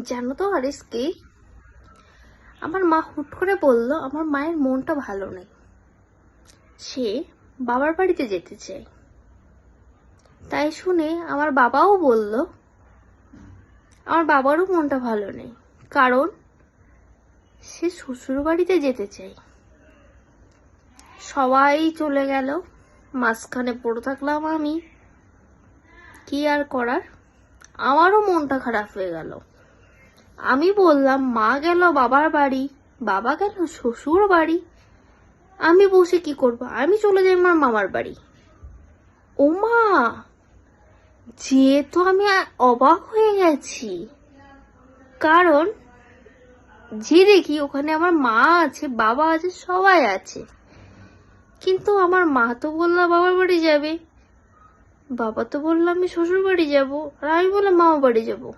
জানো তো আরিস কি, আমার মা হুট করে বলল আমার মায়ের মনটা ভালো নেই, সে বাবার বাড়িতে যেতে চায়। তাই শুনে আমার বাবাও বলল আমার বাবারও মনটা ভালো নেই, কারণ সে শ্বশুর বাড়িতে যেতে চায়। সবাই চলে গেল, মাঝখানে পড়ে থাকলাম আমি। কি আর করার, আমারও মনটা খারাপ হয়ে গেল। আমি বললাম মা গেল বাবার বাড়ি, বাবা গেল শ্বশুর বাড়ি, আমি বসে কি করব, আমি চলে যাই আমার মামার বাড়ি। ও মা, যে তো আমি অবাক হয়ে গেছি, কারণ যে দেখি ওখানে আমার মা আছে, বাবা আছে, সবাই আছে, কিন্তু আমার মা তো বললো বাবার বাড়ি যাবে, বাবা তো বললো আমি শ্বশুর বাড়ি যাবো, আর আমি বললাম মামা বাড়ি যাবো।